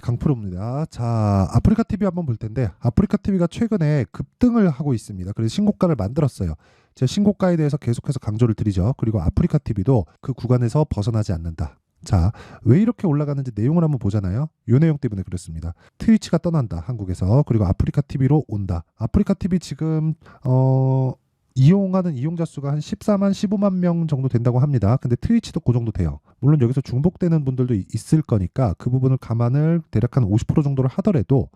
강프로입니다. 자, 아프리카 TV 한번 볼 텐데 아프리카 TV가 최근에 급등을 하고 있습니다. 그래서 신고가를 만들었어요. 제가 신고가에 대해서 계속해서 강조를 드리죠. 그리고 아프리카 TV도 그 구간에서 벗어나지 않는다. 자, 왜 이렇게 올라가는지 내용을 한번 보잖아요. 이 내용 때문에 그렇습니다. 트위치가 떠난다, 한국에서. 그리고 아프리카 TV로 온다. 아프리카 TV 지금 이용하는 이용자 수가 한 14만, 15만 명 정도 된다고 합니다. 근데 트위치도 그 정도 돼요. 물론 여기서 중복되는 분들도 있을 거니까 그 부분을 감안을 대략 한 50% 정도를 하더라도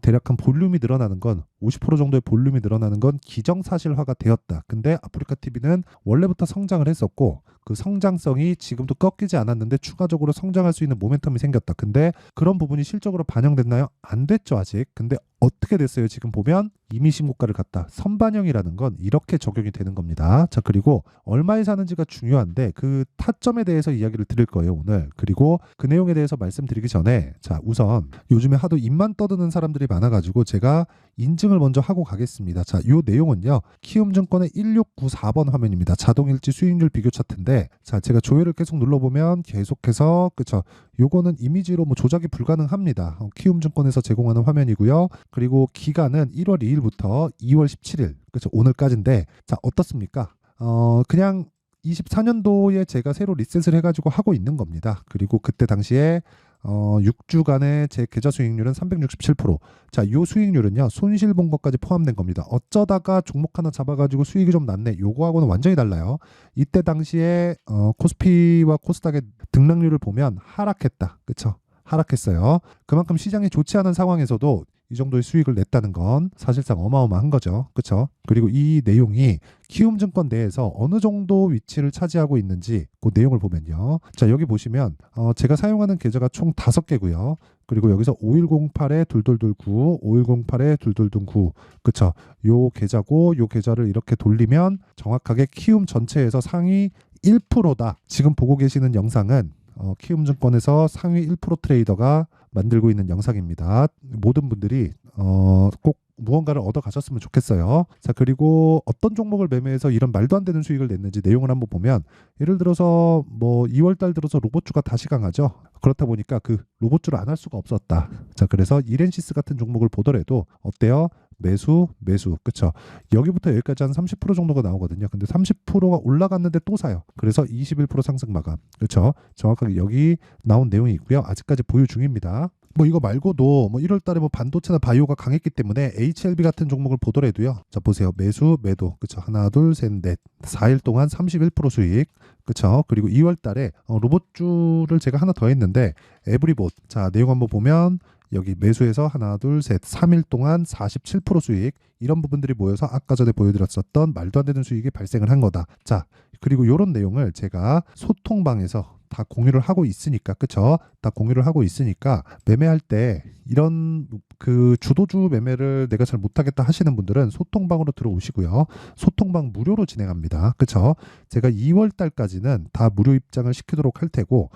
대략 한 볼륨이 늘어나는 건 50% 정도의 볼륨이 늘어나는 건 기정사실화가 되었다. 근데 아프리카 TV는 원래부터 성장을 했었고 그 성장성이 지금도 꺾이지 않았는데 추가적으로 성장할 수 있는 모멘텀이 생겼다. 근데 그런 부분이 실적으로 반영됐나요? 안 됐죠, 아직. 근데 어떻게 됐어요? 지금 보면 이미 신고가를 갔다. 선반영이라는 건 이렇게 적용이 되는 겁니다. 자, 그리고 얼마에 사는지가 중요한데 그 타점에 대해서 이야기를 드릴 거예요, 오늘. 그리고 그 내용에 대해서 말씀드리기 전에 자, 우선 요즘에 하도 입만 떠드는 사람들이 많아가지고 제가 인증을 먼저 하고 가겠습니다. 자, 요 내용은요. 키움증권의 1694번 화면입니다. 자동일지 수익률 비교 차트인데 자, 제가 조회를 계속 눌러보면 계속해서 그쵸. 요거는 이미지로 뭐 조작이 불가능합니다. 키움증권에서 제공하는 화면이고요. 그리고 기간은 1월 2일부터 2월 17일 그쵸. 오늘까지인데 자, 어떻습니까? 그냥 24년도에 제가 새로 리셋을 해가지고 하고 있는 겁니다. 그리고 그때 당시에 6주간의 제 계좌 수익률은 367%. 자, 요 수익률은요, 손실 본 것까지 포함된 겁니다. 어쩌다가 종목 하나 잡아가지고 수익이 좀 났네. 요거하고는 완전히 달라요. 이때 당시에 코스피와 코스닥의 등락률을 보면 하락했다. 그쵸? 하락했어요. 그만큼 시장이 좋지 않은 상황에서도 이 정도의 수익을 냈다는 건 사실상 어마어마한 거죠. 그렇죠? 그리고 이 내용이 키움증권 내에서 어느 정도 위치를 차지하고 있는지 그 내용을 보면요. 자, 여기 보시면 제가 사용하는 계좌가 총 5개고요. 그리고 여기서 5108에 2229, 5108에 2229. 그쵸? 요 계좌고 요 계좌를 이렇게 돌리면 정확하게 키움 전체에서 상위 1%다. 지금 보고 계시는 영상은 키움증권에서 상위 1% 트레이더가 만들고 있는 영상입니다. 모든 분들이 꼭 무언가를 얻어 가셨으면 좋겠어요. 자, 그리고 어떤 종목을 매매해서 이런 말도 안 되는 수익을 냈는지 내용을 한번 보면 예를 들어서 뭐 2월 달 들어서 로봇주가 다시 강하죠. 그렇다 보니까 그 로봇주를 안 할 수가 없었다. 자, 그래서 이렌시스 같은 종목을 보더라도 어때요? 매수, 그쵸? 여기부터 여기까지 한 30% 정도가 나오거든요. 근데 30%가 올라갔는데 또 사요. 그래서 21% 상승 마감. 그쵸? 정확하게 여기 나온 내용이 있고요. 아직까지 보유 중입니다. 뭐 이거 말고도 뭐 1월 달에 뭐 반도체나 바이오가 강했기 때문에 HLB 같은 종목을 보더라도요. 자, 보세요. 매수, 매도. 그쵸? 하나, 둘, 셋, 넷. 4일 동안 31% 수익. 그쵸? 그리고 2월 달에 로봇주를 제가 하나 더 했는데 에브리봇. 자, 내용 한번 보면 여기 매수해서 하나, 둘, 셋, 3일 동안 47% 수익. 이런 부분들이 모여서 아까 전에 보여드렸었던 말도 안 되는 수익이 발생을 한 거다. 자, 그리고 이런 내용을 제가 소통방에서 다 공유를 하고 있으니까, 그쵸? 다 공유를 하고 있으니까 매매할 때 이런 그 주도주 매매를 내가 잘 못하겠다 하시는 분들은 소통방으로 들어오시고요. 소통방 무료로 진행합니다. 그쵸? 제가 2월 달까지는 다 무료 입장을 시키도록 할 테고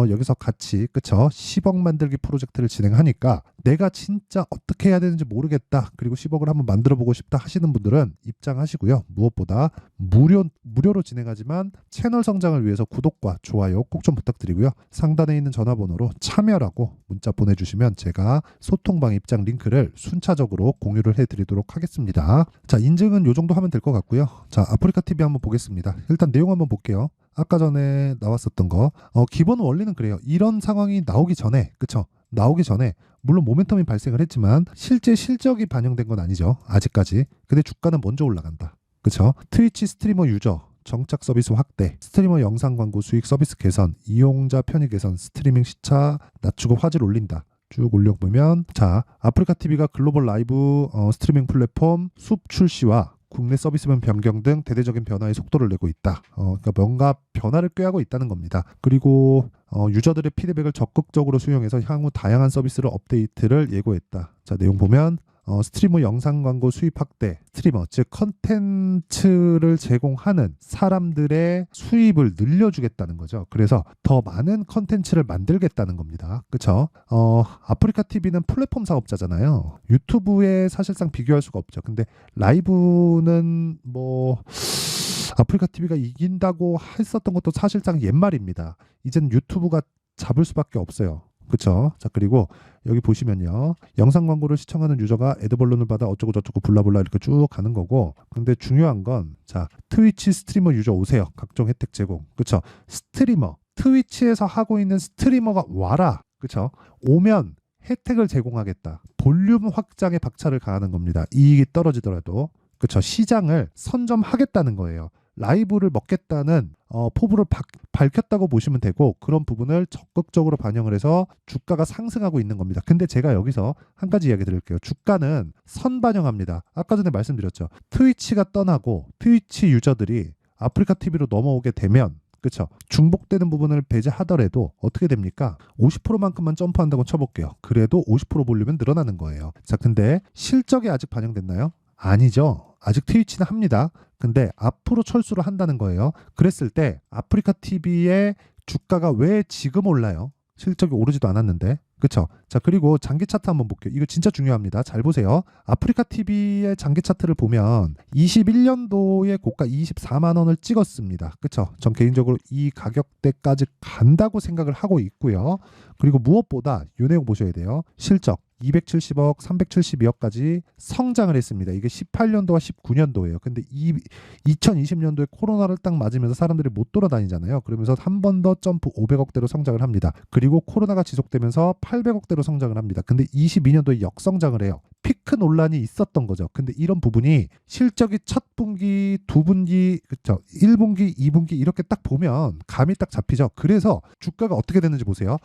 여기서 같이 그쵸? 10억 만들기 프로젝트를 진행하니까 내가 진짜 어떻게 해야 되는지 모르겠다. 그리고 10억을 한번 만들어 보고 싶다 하시는 분들은 입장하시고요. 무엇보다 무료로 진행하지만 채널 성장을 위해서 구독과 좋아요 꼭 좀 부탁드리고요. 상단에 있는 전화번호로 참여라고 문자 보내주시면 제가 소통방 입장 링크를 순차적으로 공유를 해드리도록 하겠습니다. 자, 인증은 요 정도 하면 될 것 같고요. 자, 아프리카 TV 한번 보겠습니다. 일단 내용 한번 볼게요. 아까 전에 나왔었던 거 기본 원리는 그래요. 이런 상황이 나오기 전에 그쵸? 나오기 전에 물론 모멘텀이 발생을 했지만 실제 실적이 반영된 건 아니죠. 아직까지. 근데 주가는 먼저 올라간다. 그쵸? 트위치 스트리머 유저 정착 서비스 확대, 스트리머 영상 광고 수익 서비스 개선, 이용자 편의 개선, 스트리밍 시차 낮추고 화질 올린다. 쭉 올려보면 자, 아프리카 TV가 글로벌 라이브 스트리밍 플랫폼 숲 출시와 국내 서비스면 변경 등 대대적인 변화의 속도를 내고 있다. 그러니까 뭔가 변화를 꾀하고 있다는 겁니다. 그리고 유저들의 피드백을 적극적으로 수용해서 향후 다양한 서비스를 업데이트를 예고했다. 자, 내용 보면 스트리머 영상 광고 수입 확대, 스트리머 즉 컨텐츠를 제공하는 사람들의 수입을 늘려주겠다는 거죠. 그래서 더 많은 컨텐츠를 만들겠다는 겁니다. 그렇죠? 아프리카 TV는 플랫폼 사업자잖아요. 유튜브에 사실상 비교할 수가 없죠. 근데 라이브는 뭐 아프리카 TV가 이긴다고 했었던 것도 사실상 옛말입니다. 이젠 유튜브가 잡을 수밖에 없어요. 그쵸? 자, 그리고 여기 보시면요. 영상 광고를 시청하는 유저가 애드벌룬을 받아 어쩌고 저쩌고 블라블라 이렇게 쭉 가는 거고. 근데 중요한 건 자, 트위치 스트리머 유저 오세요. 각종 혜택 제공. 그쵸? 스트리머. 트위치에서 하고 있는 스트리머가 와라. 그쵸? 오면 혜택을 제공하겠다. 볼륨 확장에 박차를 가하는 겁니다. 이익이 떨어지더라도. 그쵸? 시장을 선점하겠다는 거예요. 라이브를 먹겠다는 포부를 밝혔다고 보시면 되고, 그런 부분을 적극적으로 반영을 해서 주가가 상승하고 있는 겁니다. 근데 제가 여기서 한 가지 이야기 드릴게요. 주가는 선반영합니다. 아까 전에 말씀드렸죠. 트위치가 떠나고 트위치 유저들이 아프리카 TV로 넘어오게 되면, 그쵸? 중복되는 부분을 배제하더라도 어떻게 됩니까? 50%만큼만 점프한다고 쳐볼게요. 그래도 50% 볼륨은 늘어나는 거예요. 자, 근데 실적이 아직 반영됐나요? 아니죠. 아직 트위치는 합니다. 근데 앞으로 철수를 한다는 거예요. 그랬을 때 아프리카 TV의 주가가 왜 지금 올라요? 실적이 오르지도 않았는데. 그쵸? 자, 그리고 장기 차트 한번 볼게요. 이거 진짜 중요합니다. 잘 보세요. 아프리카 TV의 장기 차트를 보면 21년도에 고가 24만 원을 찍었습니다. 그쵸? 전 개인적으로 이 가격대까지 간다고 생각을 하고 있고요. 그리고 무엇보다 이 내용 보셔야 돼요. 실적 270억, 372억까지 성장을 했습니다. 이게 18년도와 19년도예요. 근데 2020년도에 코로나를 딱 맞으면서 사람들이 못 돌아다니잖아요. 그러면서 한 번 더 점프 500억대로 성장을 합니다. 그리고 코로나가 지속되면서 800억대로 성장을 합니다. 근데 22년도에 역성장을 해요. 피크 논란이 있었던 거죠. 근데 이런 부분이 실적이 첫 분기, 두 분기, 그쵸? 1분기, 2분기 이렇게 딱 보면 감이 딱 잡히죠. 그래서 주가가 어떻게 됐는지 보세요.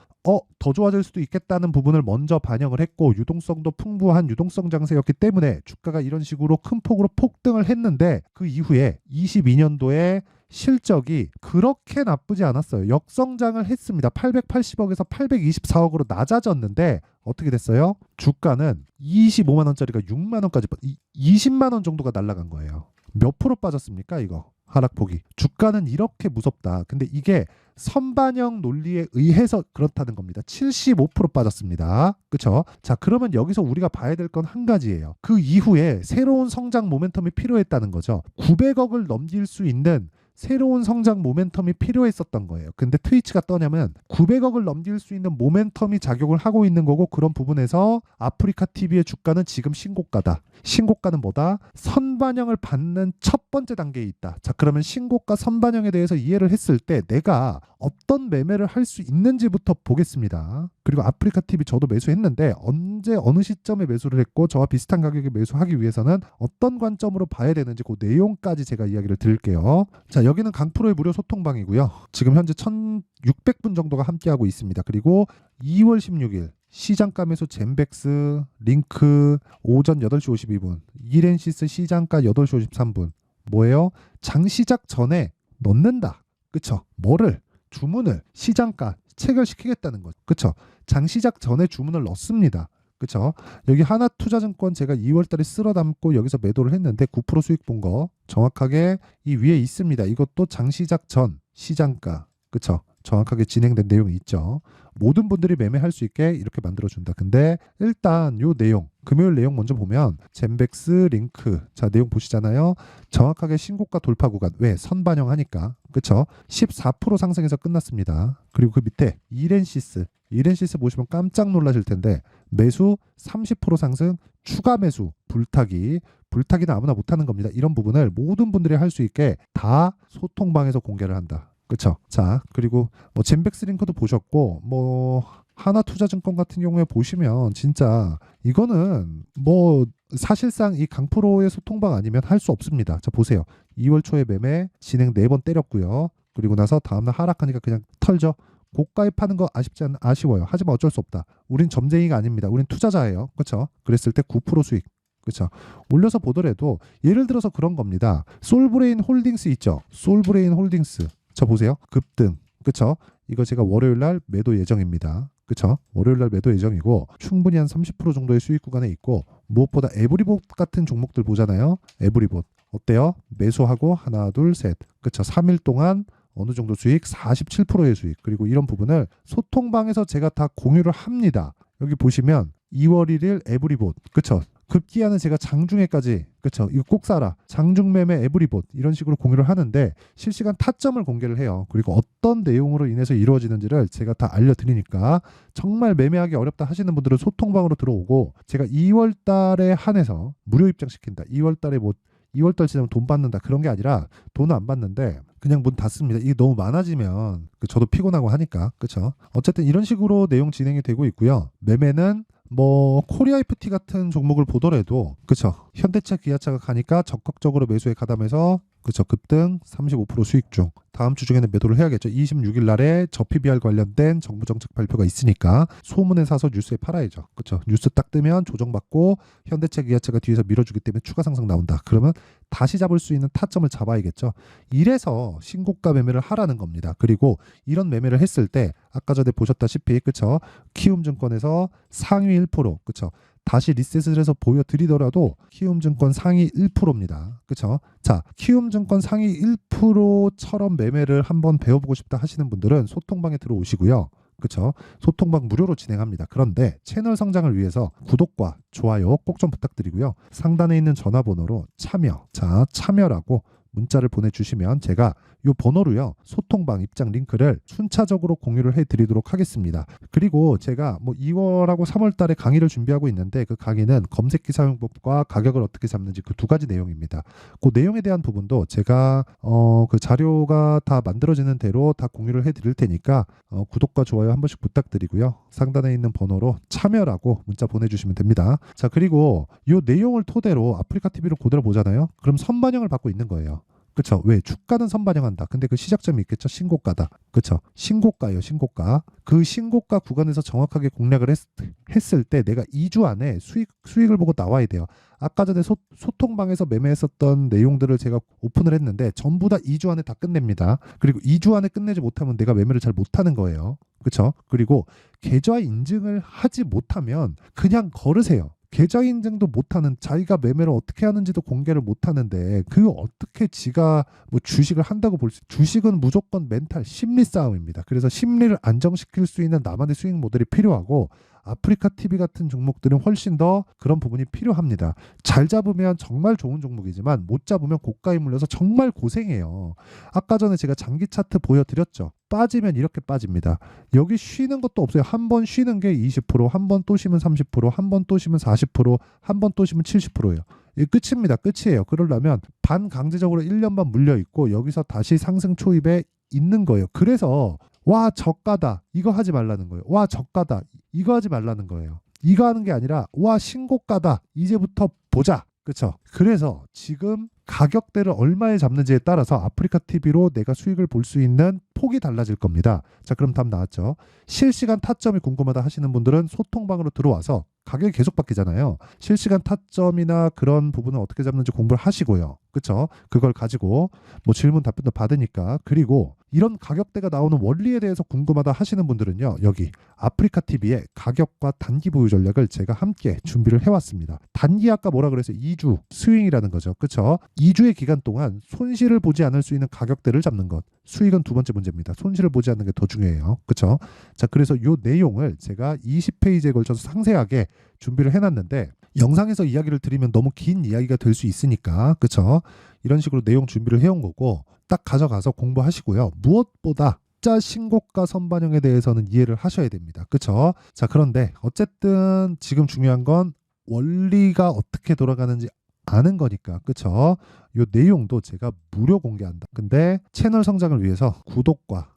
더 좋아질 수도 있겠다는 부분을 먼저 반영을 했고, 유동성도 풍부한 유동성 장세였기 때문에 주가가 이런 식으로 큰 폭으로 폭등을 했는데, 그 이후에 22년도에 실적이 그렇게 나쁘지 않았어요. 역성장을 했습니다. 880억에서 824억으로 낮아졌는데 어떻게 됐어요? 주가는 25만 원짜리가 6만 원까지 20만 원 정도가 날아간 거예요. 몇 프로 빠졌습니까, 이거? 하락폭이. 주가는 이렇게 무섭다. 근데 이게 선반영 논리에 의해서 그렇다는 겁니다. 75% 빠졌습니다. 그쵸? 자, 그러면 여기서 우리가 봐야 될 건 한 가지예요. 그 이후에 새로운 성장 모멘텀이 필요했다는 거죠. 900억을 넘길 수 있는 새로운 성장 모멘텀이 필요했었던 거예요. 근데 트위치가 떠냐면 900억을 넘길 수 있는 모멘텀이 작용을 하고 있는 거고, 그런 부분에서 아프리카 TV의 주가는 지금 신고가다. 신고가는 뭐다? 선반영을 받는 첫 번째 단계에 있다. 자, 그러면 신고가 선반영에 대해서 이해를 했을 때 내가 어떤 매매를 할 수 있는지부터 보겠습니다. 그리고 아프리카 TV 저도 매수했는데 언제 어느 시점에 매수를 했고 저와 비슷한 가격에 매수하기 위해서는 어떤 관점으로 봐야 되는지 그 내용까지 제가 이야기를 드릴게요. 자, 여기는 강프로의 무료 소통방이고요. 지금 현재 1600분 정도가 함께하고 있습니다. 그리고 2월 16일 시장가 매수 젠백스 링크 오전 8시 52분, 이렌시스 시장가 8시 53분. 뭐예요? 장 시작 전에 넣는다. 그쵸? 뭐를? 주문을 시장가 체결시키겠다는 거죠. 그쵸? 장 시작 전에 주문을 넣습니다. 그쵸? 여기 하나투자증권 제가 2월달에 쓸어 담고 여기서 매도를 했는데 9% 수익 본 거 정확하게 이 위에 있습니다. 이것도 장 시작 전 시장가. 그쵸? 정확하게 진행된 내용이 있죠. 모든 분들이 매매할 수 있게 이렇게 만들어준다. 근데 일단 요 내용, 금요일 내용 먼저 보면 젠백스 링크, 자 내용 보시잖아요. 정확하게 신고가 돌파 구간. 왜? 선반영하니까. 그쵸? 14% 상승해서 끝났습니다. 그리고 그 밑에 이렌시스 보시면 깜짝 놀라실 텐데 매수 30% 상승, 추가 매수, 불타기는 아무나 못하는 겁니다. 이런 부분을 모든 분들이 할 수 있게 다 소통방에서 공개를 한다. 그쵸? 자, 그리고 뭐 젠백스 링크도 보셨고, 뭐 하나투자증권 같은 경우에 보시면 진짜 이거는 뭐 사실상 이 강프로의 소통방 아니면 할 수 없습니다. 자, 보세요. 2월 초에 매매 진행 4번 때렸고요. 그리고 나서 다음날 하락하니까 그냥 털죠. 고가에 파는 거 아쉬워요. 하지만 어쩔 수 없다. 우린 점쟁이가 아닙니다. 우린 투자자예요. 그렇죠? 그랬을 때 9% 수익. 그렇죠? 올려서 보더라도 예를 들어서 그런 겁니다. 솔브레인 홀딩스 있죠? 솔브레인 홀딩스. 자, 보세요. 급등. 그쵸? 이거 제가 월요일 날 매도 예정입니다. 그쵸? 월요일 날 매도 예정이고 충분히 한 30% 정도의 수익 구간에 있고, 무엇보다 에브리봇 같은 종목들 보잖아요. 에브리봇. 어때요? 매수하고 하나, 둘, 셋. 그쵸? 3일 동안 어느 정도 수익? 47%의 수익. 그리고 이런 부분을 소통방에서 제가 다 공유를 합니다. 여기 보시면 2월 1일 에브리봇. 그쵸? 급기야는 제가 장중에까지 그쵸 이거 꼭 사라 장중 매매 에브리봇 이런 식으로 공유를 하는데 실시간 타점을 공개를 해요. 그리고 어떤 내용으로 인해서 이루어지는지를 제가 다 알려드리니까 정말 매매하기 어렵다 하시는 분들은 소통방으로 들어오고 제가 2월 달에 한해서 무료 입장시킨다. 2월 달에 뭐 2월 달 지나면 돈 받는다 그런 게 아니라 돈은 안 받는데 그냥 문 닫습니다. 이게 너무 많아지면 저도 피곤하고 하니까 그쵸. 어쨌든 이런 식으로 내용 진행이 되고 있고요. 매매는 뭐 코리아 FT 같은 종목을 보더라도 그쵸 현대차 기아차가 가니까 적극적으로 매수에 가담해서 그쵸 급등 35% 수익 중 다음 주 중에는 매도를 해야겠죠. 26일 날에 저 PBR 관련된 정부 정책 발표가 있으니까 소문에 사서 뉴스에 팔아야죠. 그쵸 뉴스 딱 뜨면 조정받고 현대차 기아차가 뒤에서 밀어주기 때문에 추가 상승 나온다. 그러면 다시 잡을 수 있는 타점을 잡아야겠죠. 이래서 신고가 매매를 하라는 겁니다. 그리고 이런 매매를 했을 때 아까 전에 보셨다시피 그쵸 키움증권에서 상위 1% 그쵸 다시 리셋을 해서 보여드리더라도 키움증권 상위 1%입니다. 그쵸? 자, 키움증권 상위 1%처럼 매매를 한번 배워보고 싶다 하시는 분들은 소통방에 들어오시고요. 그쵸? 소통방 무료로 진행합니다. 그런데 채널 성장을 위해서 구독과 좋아요 꼭 좀 부탁드리고요. 상단에 있는 전화번호로 참여라고 문자를 보내주시면 제가 이 번호로요 소통방 입장 링크를 순차적으로 공유를 해드리도록 하겠습니다. 그리고 제가 뭐 2월하고 3월 달에 강의를 준비하고 있는데 그 강의는 검색기 사용법과 가격을 어떻게 잡는지 그 두 가지 내용입니다. 그 내용에 대한 부분도 제가 그 자료가 다 만들어지는 대로 다 공유를 해드릴 테니까 구독과 좋아요 한 번씩 부탁드리고요. 상단에 있는 번호로 참여라고 문자 보내주시면 됩니다. 자 그리고 이 내용을 토대로 아프리카 TV를 그대로 보잖아요. 그럼 선반영을 받고 있는 거예요. 그쵸? 왜? 주가는 선반영한다. 근데 그 시작점이 있겠죠? 신고가다. 그쵸? 신고가예요, 신고가. 그 신고가 구간에서 정확하게 공략을 했을 때 내가 2주 안에 수익을 보고 나와야 돼요. 아까 전에 소통방에서 매매했었던 내용들을 제가 오픈을 했는데 전부 다 2주 안에 다 끝냅니다. 그리고 2주 안에 끝내지 못하면 내가 매매를 잘 못하는 거예요. 그쵸? 그리고 계좌 인증을 하지 못하면 그냥 걸으세요. 계좌 인증도 못하는 자기가 매매를 어떻게 하는지도 공개를 못하는데 그 어떻게 지가 뭐 주식을 한다고 볼 수 주식은 무조건 멘탈 심리 싸움입니다. 그래서 심리를 안정시킬 수 있는 나만의 수익 모델이 필요하고 아프리카 TV 같은 종목들은 훨씬 더 그런 부분이 필요합니다. 잘 잡으면 정말 좋은 종목이지만 못 잡으면 고가에 물려서 정말 고생해요. 아까 전에 제가 장기 차트 보여드렸죠. 빠지면 이렇게 빠집니다. 여기 쉬는 것도 없어요. 한 번 쉬는 게 20%, 한 번 또 쉬면 30%, 한 번 또 쉬면 40%, 한 번 또 쉬면 70%예요. 이 끝입니다. 끝이에요. 그러려면 반강제적으로 1년 반 물려있고 여기서 다시 상승 초입에 있는 거예요. 그래서 와 저가다 이거 하지 말라는 거예요. 와 저가다 이거 하지 말라는 거예요. 이거 하는 게 아니라 와 신고가다 이제부터 보자. 그렇죠? 그래서 지금 가격대를 얼마에 잡는지에 따라서 아프리카 TV로 내가 수익을 볼 수 있는 폭이 달라질 겁니다. 자, 그럼 답 나왔죠? 실시간 타점이 궁금하다 하시는 분들은 소통방으로 들어와서 가격이 계속 바뀌잖아요. 실시간 타점이나 그런 부분은 어떻게 잡는지 공부를 하시고요. 그렇죠? 그걸 가지고 뭐 질문 답변도 받으니까. 그리고 이런 가격대가 나오는 원리에 대해서 궁금하다 하시는 분들은요. 여기 아프리카 TV의 가격과 단기 보유 전략을 제가 함께 준비를 해왔습니다. 단기 아까 뭐라 그랬어요? 2주 스윙이라는 거죠. 그렇죠? 2주의 기간 동안 손실을 보지 않을 수 있는 가격대를 잡는 것. 수익은 두 번째 문제입니다. 손실을 보지 않는 게 더 중요해요. 그렇죠? 자, 그래서 이 내용을 제가 20페이지에 걸쳐서 상세하게 준비를 해놨는데 영상에서 이야기를 드리면 너무 긴 이야기가 될 수 있으니까 그렇죠? 이런 식으로 내용 준비를 해온 거고 딱 가져가서 공부하시고요. 무엇보다 자 신고가 선반영에 대해서는 이해를 하셔야 됩니다. 그렇죠? 자, 그런데 어쨌든 지금 중요한 건 원리가 어떻게 돌아가는지 아는 거니까 그쵸? 요 내용도 제가 무료 공개한다. 근데 채널 성장을 위해서 구독과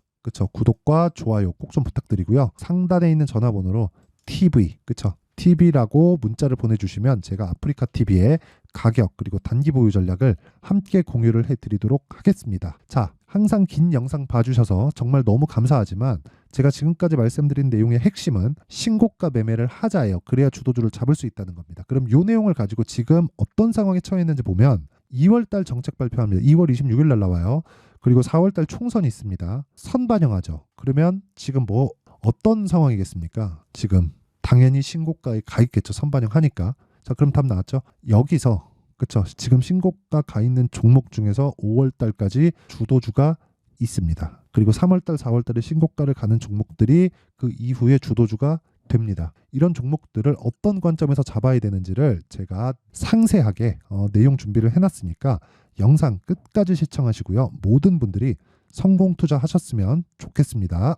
좋아요 꼭 좀 부탁드리고요. 상단에 있는 전화번호로 TV 그쵸? TV라고 문자를 보내주시면 제가 아프리카 TV의 가격 그리고 단기 보유 전략을 함께 공유를 해드리도록 하겠습니다. 자, 항상 긴 영상 봐주셔서 정말 너무 감사하지만 제가 지금까지 말씀드린 내용의 핵심은 신고가 매매를 하자예요. 그래야 주도주를 잡을 수 있다는 겁니다. 그럼 이 내용을 가지고 지금 어떤 상황에 처해 있는지 보면 2월달 정책 발표합니다. 2월 26일 날 나와요. 그리고 4월달 총선이 있습니다. 선반영하죠. 그러면 지금 뭐 어떤 상황이겠습니까? 지금 당연히 신고가에 가 있겠죠. 선반영하니까. 자, 그럼 답 나왔죠? 여기서 그쵸? 지금 신고가 가 있는 종목 중에서 5월달까지 주도주가 있습니다. 그리고 3월달, 4월달에 신고가를 가는 종목들이 그 이후에 주도주가 됩니다. 이런 종목들을 어떤 관점에서 잡아야 되는지를 제가 상세하게 내용 준비를 해놨으니까 영상 끝까지 시청하시고요. 모든 분들이 성공 투자하셨으면 좋겠습니다.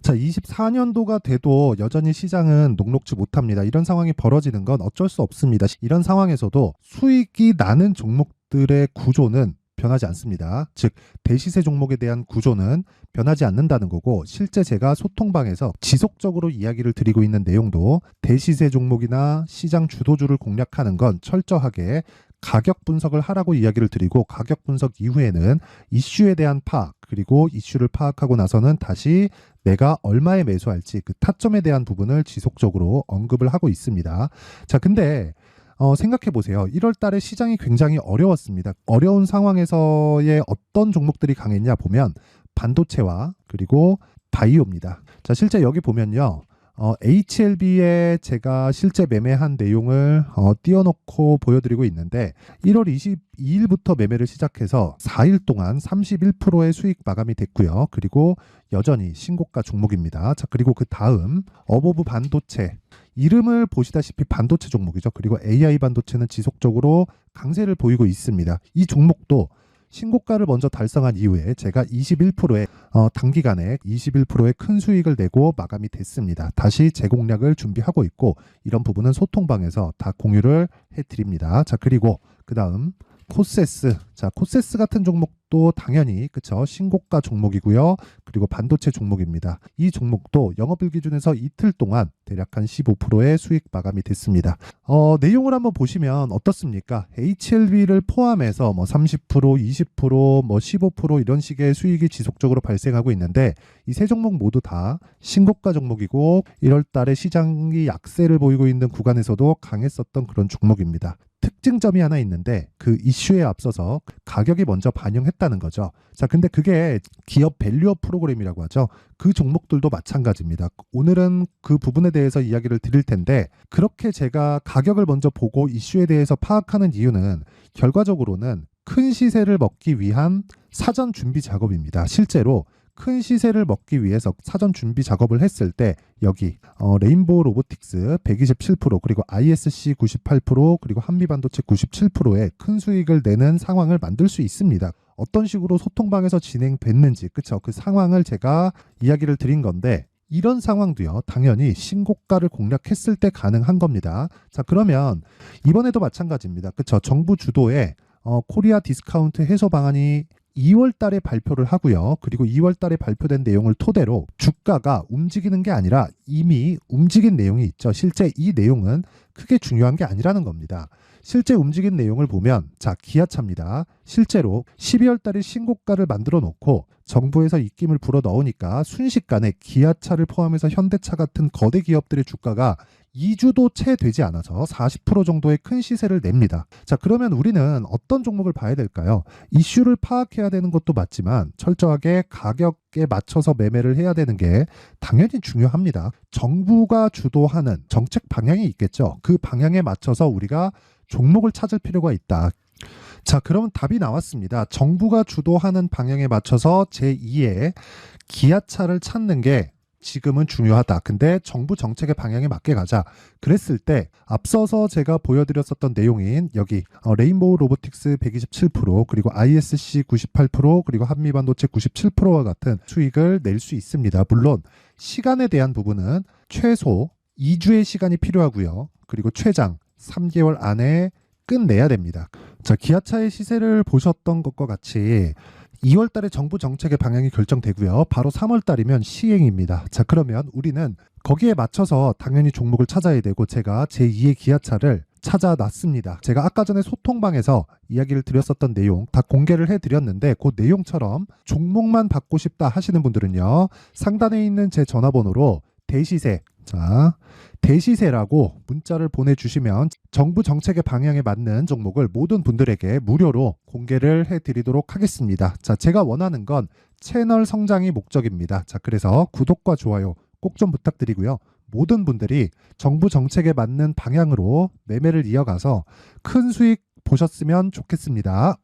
자, 24년도가 돼도 여전히 시장은 녹록지 못합니다. 이런 상황이 벌어지는 건 어쩔 수 없습니다. 이런 상황에서도 수익이 나는 종목들의 구조는 변하지 않습니다. 즉, 대시세 종목에 대한 구조는 변하지 않는다는 거고, 실제 제가 소통방에서 지속적으로 이야기를 드리고 있는 내용도 대시세 종목이나 시장 주도주를 공략하는 건 철저하게 가격 분석을 하라고 이야기를 드리고, 가격 분석 이후에는 이슈에 대한 파악, 그리고 이슈를 파악하고 나서는 다시 내가 얼마에 매수할지 그 타점에 대한 부분을 지속적으로 언급을 하고 있습니다. 자, 근데 생각해 보세요. 1월 달에 시장이 굉장히 어려웠습니다. 어려운 상황에서의 어떤 종목들이 강했냐 보면 반도체와 그리고 바이오입니다. 자, 실제 여기 보면요. HLB에 제가 실제 매매한 내용을 띄워놓고 보여드리고 있는데 1월 22일부터 매매를 시작해서 4일 동안 31%의 수익 마감이 됐고요. 그리고 여전히 신고가 종목입니다. 자, 그리고 그 다음 어보브 반도체, 이름을 보시다시피 반도체 종목이죠. 그리고 AI 반도체는 지속적으로 강세를 보이고 있습니다. 이 종목도 신고가를 먼저 달성한 이후에 제가 21%의 단기간에 21%의 큰 수익을 내고 마감이 됐습니다. 다시 재공략을 준비하고 있고, 이런 부분은 소통방에서 다 공유를 해드립니다. 자, 그리고 그 다음 코세스. 자, 코세스 같은 종목도 당연히 그쵸, 신고가 종목이고요. 그리고 반도체 종목입니다. 이 종목도 영업일 기준에서 이틀 동안 대략 한 15%의 수익 마감이 됐습니다. 내용을 한번 보시면 어떻습니까? HLB를 포함해서 뭐 30%, 20%, 뭐 15% 이런 식의 수익이 지속적으로 발생하고 있는데, 이 세 종목 모두 다 신고가 종목이고 1월 달에 시장이 약세를 보이고 있는 구간에서도 강했었던 그런 종목입니다. 특징점이 하나 있는데 그 이슈에 앞서서 가격이 먼저 반영했다는 거죠. 자, 근데 그게 기업 밸류업 프로그램이라고 하죠. 그 종목들도 마찬가지입니다. 오늘은 그 부분에 대해서 이야기를 드릴 텐데, 그렇게 제가 가격을 먼저 보고 이슈에 대해서 파악하는 이유는 결과적으로는 큰 시세를 먹기 위한 사전 준비 작업입니다. 실제로 큰 시세를 먹기 위해서 사전 준비 작업을 했을 때 여기 레인보우 로보틱스 127%, 그리고 ISC 98%, 그리고 한미반도체 97%의 큰 수익을 내는 상황을 만들 수 있습니다. 어떤 식으로 소통방에서 진행됐는지, 그쵸? 그 상황을 제가 이야기를 드린 건데, 이런 상황도요, 당연히 신고가를 공략했을 때 가능한 겁니다. 자, 그러면 이번에도 마찬가지입니다. 그쵸? 정부 주도의 코리아 디스카운트 해소 방안이 2월 달에 발표를 하고요. 그리고 2월 달에 발표된 내용을 토대로 주가가 움직이는 게 아니라 이미 움직인 내용이 있죠. 실제 이 내용은 크게 중요한 게 아니라는 겁니다. 실제 움직인 내용을 보면, 자, 기아차입니다. 실제로 12월 달에 신고가를 만들어 놓고 정부에서 입김을 불어 넣으니까 순식간에 기아차를 포함해서 현대차 같은 거대 기업들의 주가가 2주도 채 되지 않아서 40% 정도의 큰 시세를 냅니다. 자, 그러면 우리는 어떤 종목을 봐야 될까요? 이슈를 파악해야 되는 것도 맞지만 철저하게 가격에 맞춰서 매매를 해야 되는 게 당연히 중요합니다. 정부가 주도하는 정책 방향이 있겠죠. 그 방향에 맞춰서 우리가 종목을 찾을 필요가 있다. 자, 그러면 답이 나왔습니다. 정부가 주도하는 방향에 맞춰서 제2의 기아차를 찾는 게 지금은 중요하다. 근데 정부 정책의 방향에 맞게 가자. 그랬을 때 앞서서 제가 보여드렸었던 내용인 여기 레인보우 로보틱스 127%, 그리고 ISC 98%, 그리고 한미반도체 97%와 같은 수익을 낼 수 있습니다. 물론 시간에 대한 부분은 최소 2주의 시간이 필요하고요. 그리고 최장 3개월 안에 끝내야 됩니다. 자, 기아차의 시세를 보셨던 것과 같이 2월 달에 정부 정책의 방향이 결정되고요. 바로 3월 달이면 시행입니다. 자, 그러면 우리는 거기에 맞춰서 당연히 종목을 찾아야 되고, 제가 제2의 기아차를 찾아놨습니다. 제가 아까 전에 소통방에서 이야기를 드렸었던 내용 다 공개를 해드렸는데, 그 내용처럼 종목만 받고 싶다 하시는 분들은요, 상단에 있는 제 전화번호로 대시세, 자, 대시세라고 문자를 보내주시면 정부 정책의 방향에 맞는 종목을 모든 분들에게 무료로 공개를 해드리도록 하겠습니다. 자, 제가 원하는 건 채널 성장이 목적입니다. 자, 그래서 구독과 좋아요 꼭 좀 부탁드리고요. 모든 분들이 정부 정책에 맞는 방향으로 매매를 이어가서 큰 수익 보셨으면 좋겠습니다.